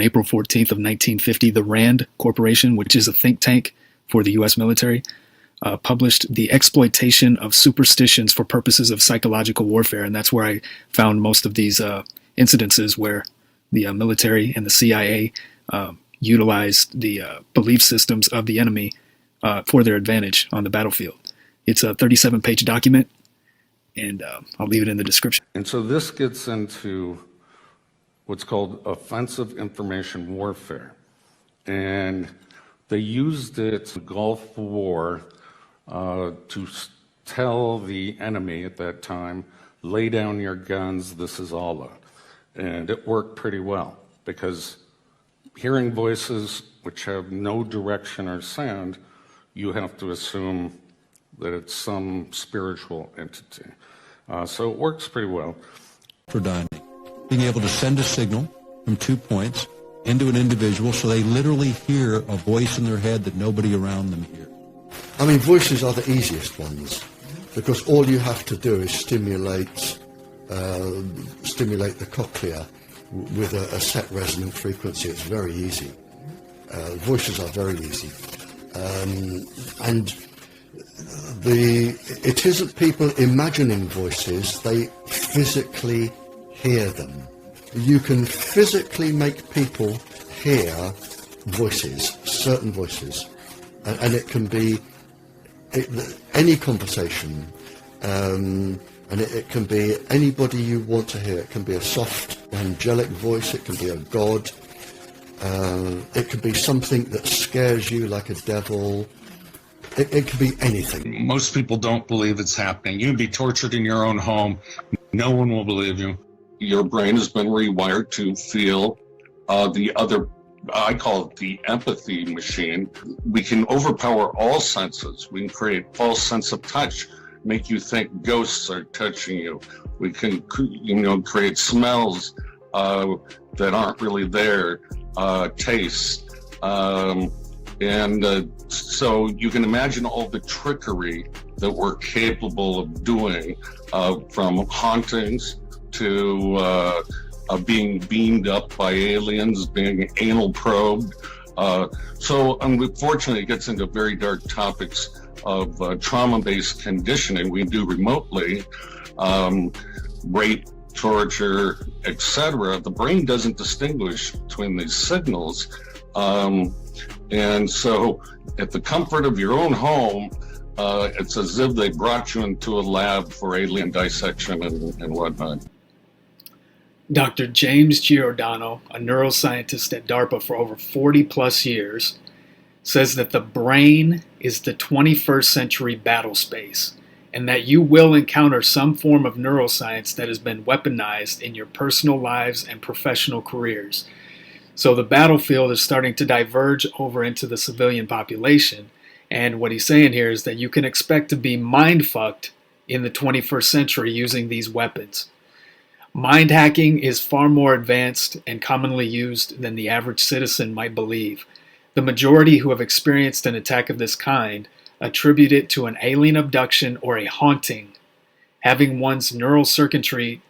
April 14th of 1950, the RAND Corporation, which is a think tank for the U.S. military, published The Exploitation of Superstitions for Purposes of Psychological Warfare. And that's where I found most of these incidences where the military and the CIA utilized the belief systems of the enemy for their advantage on the battlefield. It's a 37-page document, and I'll leave it in the description. And so this gets into what's called offensive information warfare. And they used it in the Gulf War to tell the enemy at that time, lay down your guns, this is Allah. And it worked pretty well, because hearing voices which have no direction or sound, you have to assume that it's some spiritual entity. So it works pretty well. For dining, being able to send a signal from 2 points into an individual so they literally hear a voice in their head that nobody around them hears. I mean, voices are the easiest ones, because all you have to do is stimulate the cochlea with a set resonant frequency. It's very easy. Voices are very easy. And it isn't people imagining voices, they physically hear them. You can physically make people hear voices, certain voices, and it can be any conversation, and it can be anybody you want to hear. It can be a soft, angelic voice, it can be a god, it can be something that scares you like a devil. It could be anything. Most people don't believe it's happening. You can be tortured in your own home. No one will believe you. Your brain has been rewired to feel the other, I call it the empathy machine. We can overpower all senses. We can create false sense of touch, make you think ghosts are touching you. We can, create smells that aren't really there, tastes. So you can imagine all the trickery that we're capable of doing, from hauntings to being beamed up by aliens, being anal probed. So unfortunately, it gets into very dark topics of trauma-based conditioning we do remotely, rape, torture, etc. The brain doesn't distinguish between these signals. And so at the comfort of your own home, it's as if they brought you into a lab for alien dissection and whatnot. Dr. James Giordano, a neuroscientist at DARPA for over 40 plus years, says that the brain is the 21st century battle space, and that you will encounter some form of neuroscience that has been weaponized in your personal lives and professional careers. So the battlefield is starting to diverge over into the civilian population. And what he's saying here is that you can expect to be mind-fucked in the 21st century using these weapons. Mind hacking is far more advanced and commonly used than the average citizen might believe. The majority who have experienced an attack of this kind attribute it to an alien abduction or a haunting. Having one's neural circuitry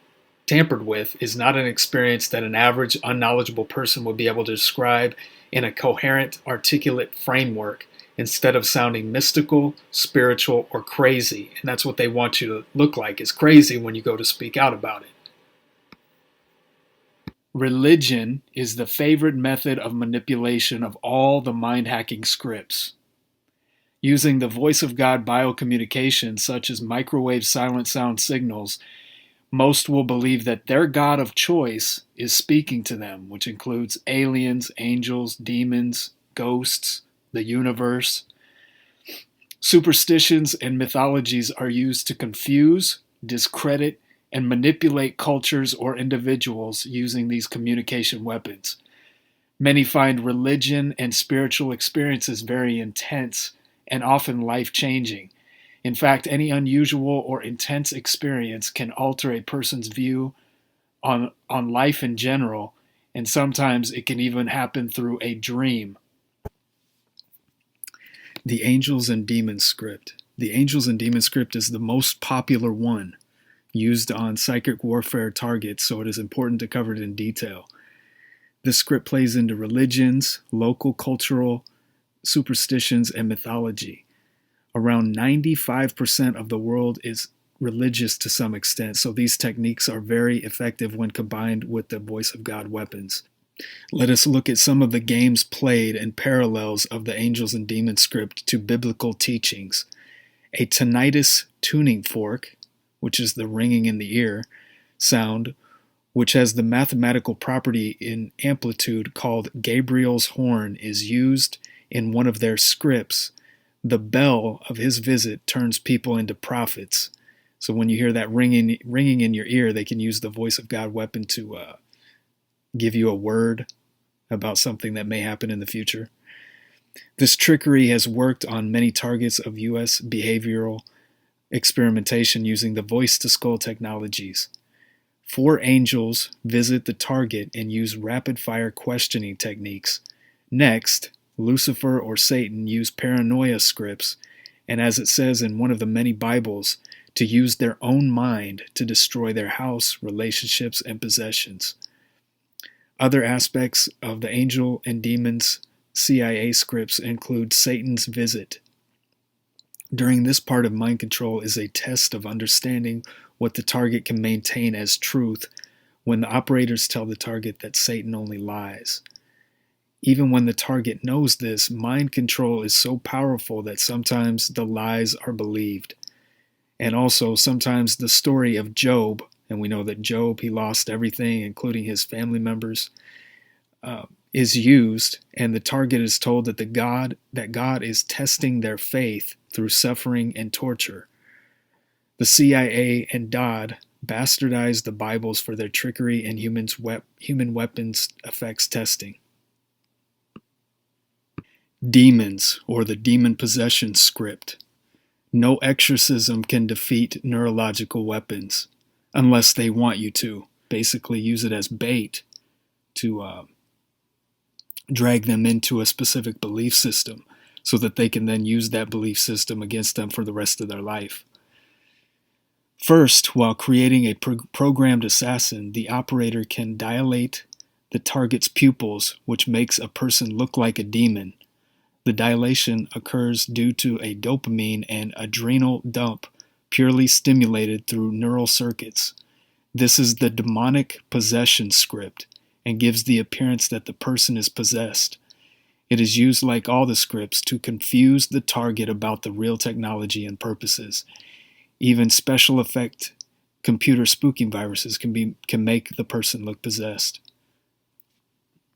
tampered with is not an experience that an average unknowledgeable person would be able to describe in a coherent, articulate framework, instead of sounding mystical, spiritual, or crazy. And that's what they want you to look like, is crazy when you go to speak out about it. Religion is the favorite method of manipulation of all the mind-hacking scripts. Using the voice of God biocommunications, such as microwave silent sound signals, most will believe that their God of choice is speaking to them, which includes aliens, angels, demons, ghosts, the universe. Superstitions and mythologies are used to confuse, discredit, and manipulate cultures or individuals using these communication weapons. Many find religion and spiritual experiences very intense and often life-changing. In fact, any unusual or intense experience can alter a person's view on life in general, and sometimes it can even happen through a dream. The Angels and Demons script. The Angels and Demons script is the most popular one used on psychic warfare targets, so it is important to cover it in detail. This script plays into religions, local cultural superstitions, and mythology. Around 95% of the world is religious to some extent, so these techniques are very effective when combined with the voice of God weapons. Let us look at some of the games played and parallels of the angels and demons script to biblical teachings. A tinnitus tuning fork, which is the ringing in the ear sound, which has the mathematical property in amplitude called Gabriel's horn, is used in one of their scripts. The bell of his visit turns people into prophets. So when you hear that ringing in your ear, they can use the voice of God weapon to give you a word about something that may happen in the future. This trickery has worked on many targets of U.S. behavioral experimentation using the voice-to-skull technologies. 4 angels visit the target and use rapid-fire questioning techniques. Next, Lucifer or Satan use paranoia scripts, and as it says in one of the many Bibles, to use their own mind to destroy their house, relationships, and possessions. Other aspects of the angel and demons CIA scripts include Satan's visit. During this part of mind control is a test of understanding what the target can maintain as truth when the operators tell the target that Satan only lies. Even when the target knows this, mind control is so powerful that sometimes the lies are believed. And also, sometimes the story of Job, and we know that Job, he lost everything, including his family members, is used, and the target is told that God is testing their faith through suffering and torture. The CIA and DOD bastardized the Bibles for their trickery and human weapons effects testing. Demons, or the demon possession script. No exorcism can defeat neurological weapons unless they want you to. Basically use it as bait to drag them into a specific belief system so that they can then use that belief system against them for the rest of their life. First, while creating a programmed assassin, the operator can dilate the target's pupils, which makes a person look like a demon. The dilation occurs due to a dopamine and adrenal dump purely stimulated through neural circuits. This is the demonic possession script and gives the appearance that the person is possessed. It is used, like all the scripts, to confuse the target about the real technology and purposes. Even special effect computer spooking viruses can make the person look possessed.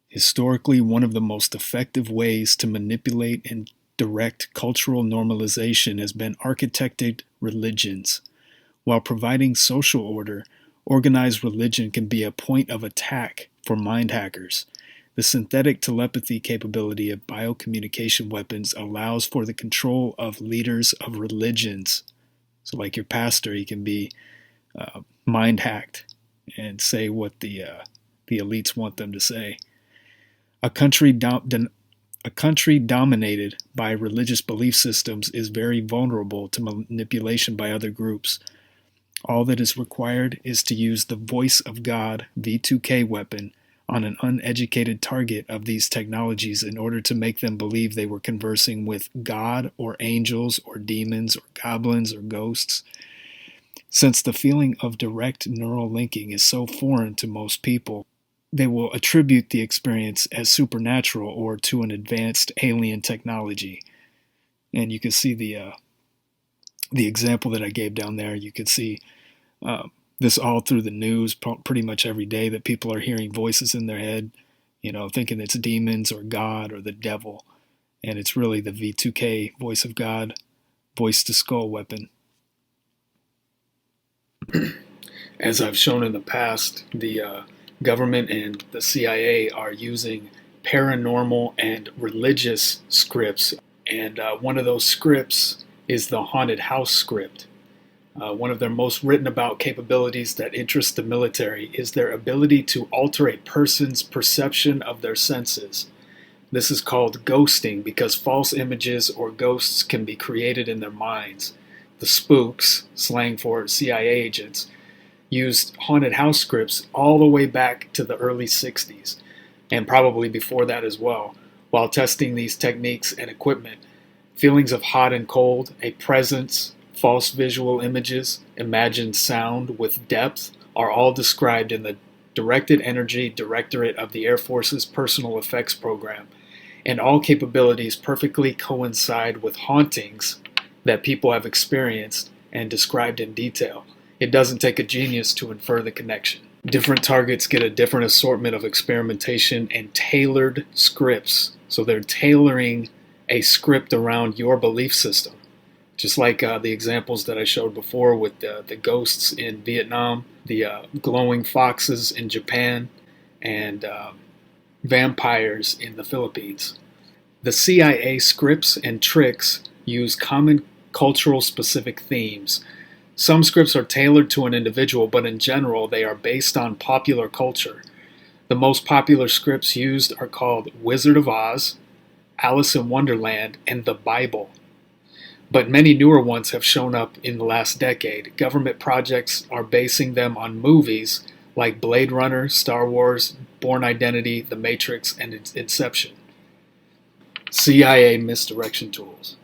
Historically, one of the most effective ways to manipulate and direct cultural normalization has been architected religions. While providing social order, organized religion can be a point of attack for mind hackers. The synthetic telepathy capability of biocommunication weapons allows for the control of leaders of religions. So like your pastor, he can be mind hacked and say what the elites want them to say. A country dominated by religious belief systems is very vulnerable to manipulation by other groups. All that is required is to use the voice of God V2K weapon on an uneducated target of these technologies in order to make them believe they were conversing with God or angels or demons or goblins or ghosts. Since the feeling of direct neural linking is so foreign to most people, they will attribute the experience as supernatural or to an advanced alien technology. And you can see the example that I gave down there. You can see this all through the news pretty much every day, that people are hearing voices in their head, thinking it's demons or God or the devil. And it's really the V2K, voice of God, voice to skull weapon. As I've shown in the past, the government and the CIA are using paranormal and religious scripts. And one of those scripts is the haunted house script. One of their most written about capabilities that interest the military is their ability to alter a person's perception of their senses. This is called ghosting because false images or ghosts can be created in their minds. The spooks, slang for CIA agents, used haunted house scripts all the way back to the early 60s. and probably before that as well, while testing these techniques and equipment. Feelings of hot and cold, a presence, false visual images, imagined sound with depth are all described in the Directed Energy Directorate of the Air Force's Personal Effects Program, and all capabilities perfectly coincide with hauntings that people have experienced and described in detail. It doesn't take a genius to infer the connection. Different targets get a different assortment of experimentation and tailored scripts. So they're tailoring a script around your belief system. Just like the examples that I showed before with the ghosts in Vietnam, the glowing foxes in Japan, and vampires in the Philippines. The CIA scripts and tricks use common cultural specific themes. Some scripts are tailored to an individual, but in general, they are based on popular culture. The most popular scripts used are called Wizard of Oz, Alice in Wonderland, and the Bible. But many newer ones have shown up in the last decade. Government projects are basing them on movies like Blade Runner, Star Wars, Bourne Identity, The Matrix, and Inception. CIA misdirection tools.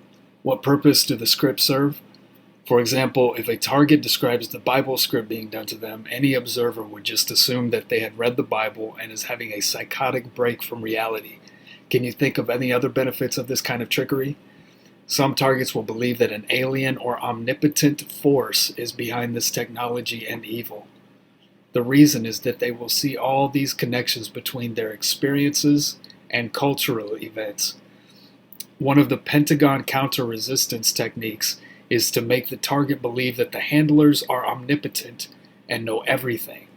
What purpose do the scripts serve? For example, if a target describes the Bible script being done to them, any observer would just assume that they had read the Bible and is having a psychotic break from reality. Can you think of any other benefits of this kind of trickery? Some targets will believe that an alien or omnipotent force is behind this technology and evil. The reason is that they will see all these connections between their experiences and cultural events. One of the Pentagon counter-resistance techniques is to make the target believe that the handlers are omnipotent and know everything.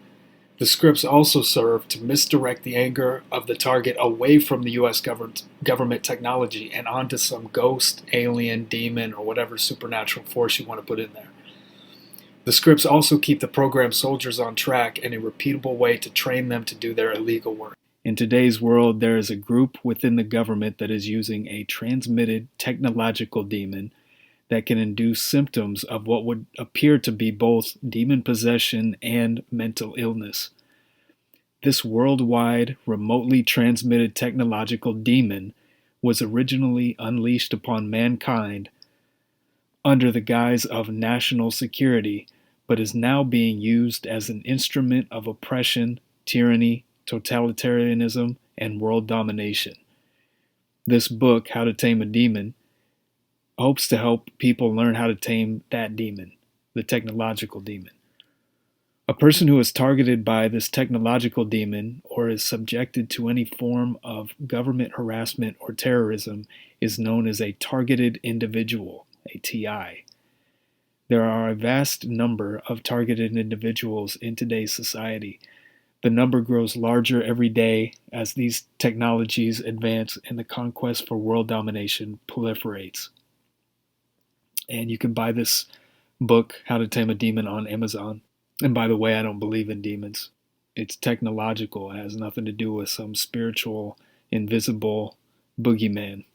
The scripts also serve to misdirect the anger of the target away from the U.S. government technology and onto some ghost, alien, demon, or whatever supernatural force you want to put in there. The scripts also keep the program soldiers on track in a repeatable way to train them to do their illegal work. In today's world, there is a group within the government that is using a transmitted technological demon that can induce symptoms of what would appear to be both demon possession and mental illness. This worldwide, remotely transmitted technological demon was originally unleashed upon mankind under the guise of national security, but is now being used as an instrument of oppression, tyranny, totalitarianism, and world domination. This book, How to Tame a Demon, hopes to help people learn how to tame that demon, the technological demon. A person who is targeted by this technological demon or is subjected to any form of government harassment or terrorism is known as a targeted individual, a T.I. There are a vast number of targeted individuals in today's society. The number grows larger every day as these technologies advance and the conquest for world domination proliferates. And you can buy this book, How to Tame a Demon, on Amazon. And by the way, I don't believe in demons. It's technological. It has nothing to do with some spiritual, invisible boogeyman.